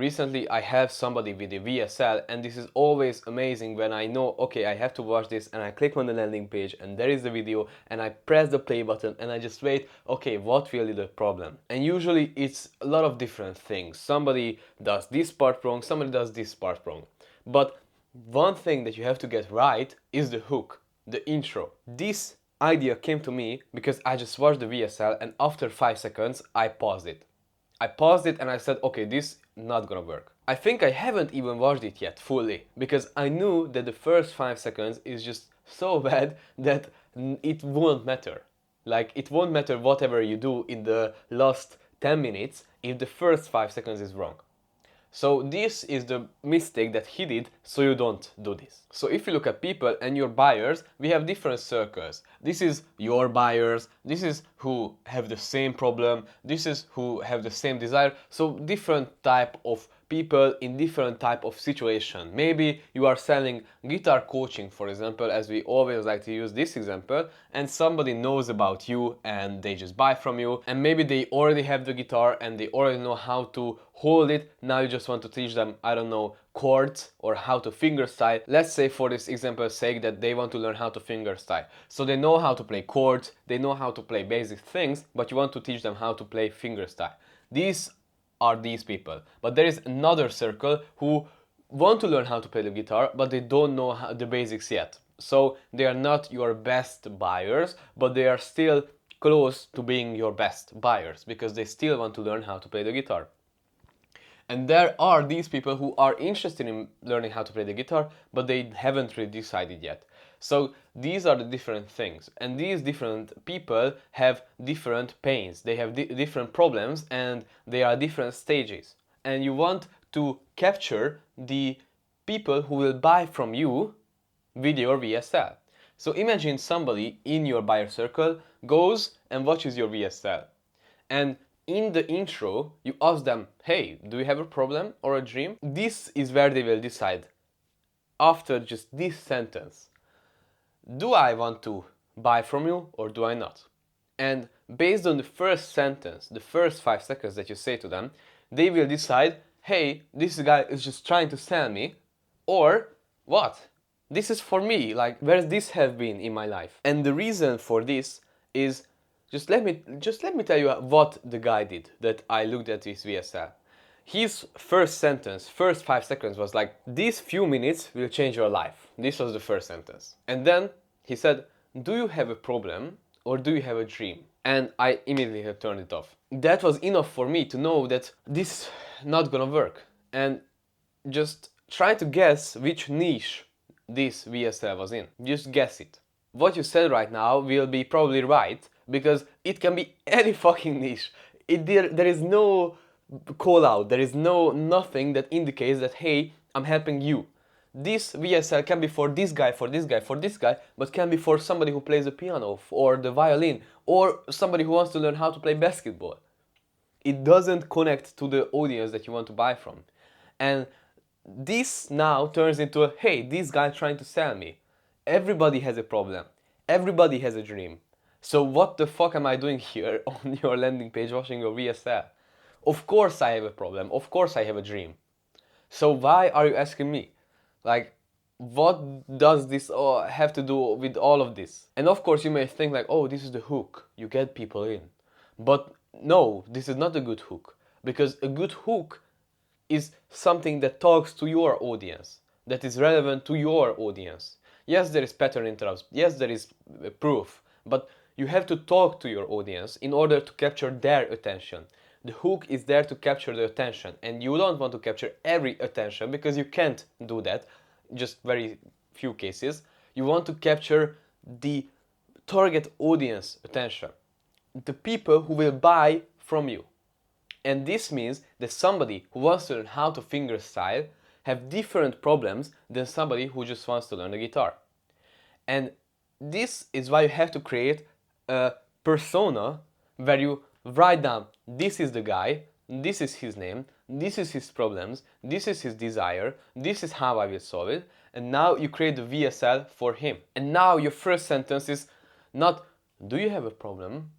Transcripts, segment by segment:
recently I have somebody with a VSL, and this is always amazing when I know, okay, I have to watch this, and I click on the landing page and there is the video and I press the play button and I just wait, okay, what will be the problem? And usually it's a lot of different things. Somebody does this part wrong, somebody does this part wrong. But one thing that you have to get right is the hook, the intro. This idea came to me because I just watched the VSL and after 5 seconds I paused it. I paused it and I said, okay, this not gonna work. I think I haven't even watched it yet fully because I knew that the first 5 seconds is just so bad that it won't matter. Like, it won't matter whatever you do in the last 10 minutes if the first 5 seconds is wrong. So this is the mistake that he did, so you don't do this. So if you look at people and your buyers, we have different circles. This is your buyers, this is who have the same problem, this is who have the same desire. So different type of people in different type of situation. Maybe you are selling guitar coaching, for example, as we always like to use this example, and somebody knows about you and they just buy from you, and maybe they already have the guitar and they already know how to hold it. Now you just want to teach them, I don't know, chords or how to fingerstyle. Let's say for this example's sake that they want to learn how to fingerstyle. So they know how to play chords, they know how to play basic things, but you want to teach them how to play fingerstyle. These are these people. But there is another circle who want to learn how to play the guitar, but they don't know the basics yet. So they are not your best buyers, but they are still close to being your best buyers because they still want to learn how to play the guitar. And there are these people who are interested in learning how to play the guitar, but they haven't really decided yet. So these are the different things, and these different people have different pains, they have different problems, and they are different stages. And you want to capture the people who will buy from you with your VSL. So imagine somebody in your buyer circle goes and watches your VSL, and in the intro you ask them, hey, do you have a problem or a dream? This is where they will decide after just this sentence. Do I want to buy from you or do I not? And based on the first sentence, the first 5 seconds that you say to them, they will decide, hey, this guy is just trying to sell me, or what? This is for me, like, where's this have been in my life? And the reason for this is, just let me tell you what the guy did that I looked at his VSL. His first sentence, first 5 seconds was like, these few minutes will change your life. This was the first sentence. And then he said, do you have a problem or do you have a dream? And I immediately had turned it off. That was enough for me to know that this is not gonna work. And just try to guess which niche this VSL was in. Just guess it. What you said right now will be probably right, because it can be any fucking niche. There is no call out, there is nothing that indicates that, hey, I'm helping you. This VSL can be for this guy, for this guy, for this guy, but can be for somebody who plays the piano or the violin, or somebody who wants to learn how to play basketball. It doesn't connect to the audience that you want to buy from. And this now turns into a, hey, this guy trying to sell me. Everybody has a problem. Everybody has a dream. So what the fuck am I doing here on your landing page watching your VSL? Of course I have a problem. Of course I have a dream. So why are you asking me? Like, what does this have to do with all of this? And of course you may think like, oh, this is the hook. You get people in. But no, this is not a good hook. Because a good hook is something that talks to your audience, that is relevant to your audience. Yes, there is pattern interrupts. Yes, there is proof. But you have to talk to your audience in order to capture their attention. The hook is there to capture the attention, and you don't want to capture every attention because you can't do that, just very few cases. You want to capture the target audience attention, the people who will buy from you. And this means that somebody who wants to learn how to fingerstyle have different problems than somebody who just wants to learn the guitar. And this is why you have to create a persona where you write down, this is the guy, this is his name, this is his problems, this is his desire, this is how I will solve it, and now you create the VSL for him. And now your first sentence is not, do you have a problem?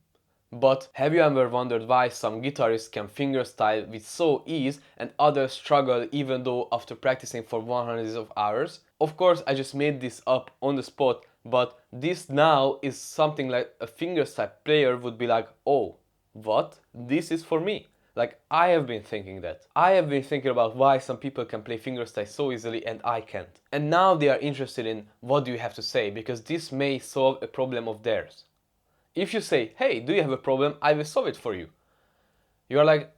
But have you ever wondered why some guitarists can fingerstyle with so ease and others struggle even though after practicing for hundreds of hours? Of course, I just made this up on the spot, but this now is something like a fingerstyle player would be like, oh, what? This is for me. Like, I have been thinking that. I have been thinking about why some people can play fingerstyle so easily and I can't. And now they are interested in what do you have to say, because this may solve a problem of theirs. If you say, hey, do you have a problem? I will solve it for you. You're like,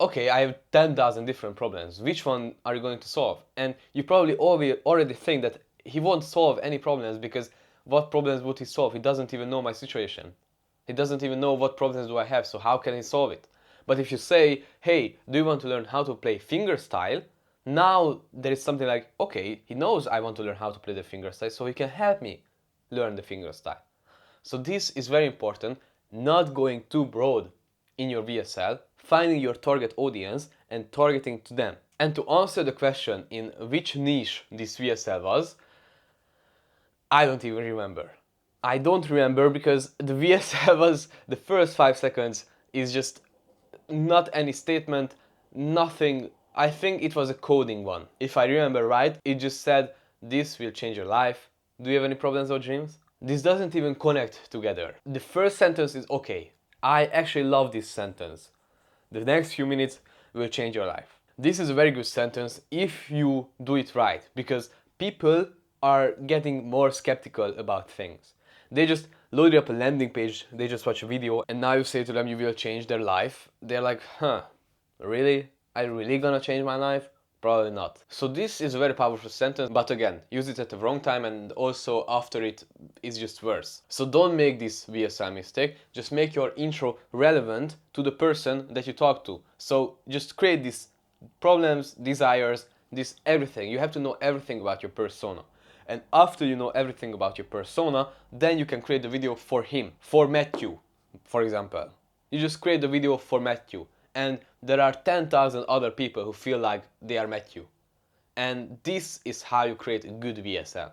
okay, I have 10,000 different problems. Which one are you going to solve? And you probably already think that he won't solve any problems because what problems would he solve? He doesn't even know my situation. He doesn't even know what problems do I have, so how can he solve it? But if you say, hey, do you want to learn how to play fingerstyle? Now there is something like, okay, he knows I want to learn how to play the fingerstyle, so he can help me learn the fingerstyle. So this is very important, not going too broad in your VSL, finding your target audience and targeting to them. And to answer the question in which niche this VSL was, I don't even remember. I don't remember because the VSL was the first 5 seconds is just not any statement, nothing. I think it was a coding one. If I remember right, it just said, this will change your life. Do you have any problems or dreams? This doesn't even connect together. The first sentence is okay. I actually love this sentence. The next few minutes will change your life. This is a very good sentence if you do it right, because people are getting more skeptical about things. They just load up a landing page, they just watch a video, and now you say to them you will change their life. They're like, huh, really? Are you really gonna change my life? Probably not. So this is a very powerful sentence, but again, use it at the wrong time and also after it is just worse. So don't make this VSL mistake, just make your intro relevant to the person that you talk to. So just create these problems, desires, this everything. You have to know everything about your persona. And after you know everything about your persona, then you can create the video for him, for Matthew, for example. You just create the video for Matthew, and there are 10,000 other people who feel like they are Matthew. And this is how you create a good VSL.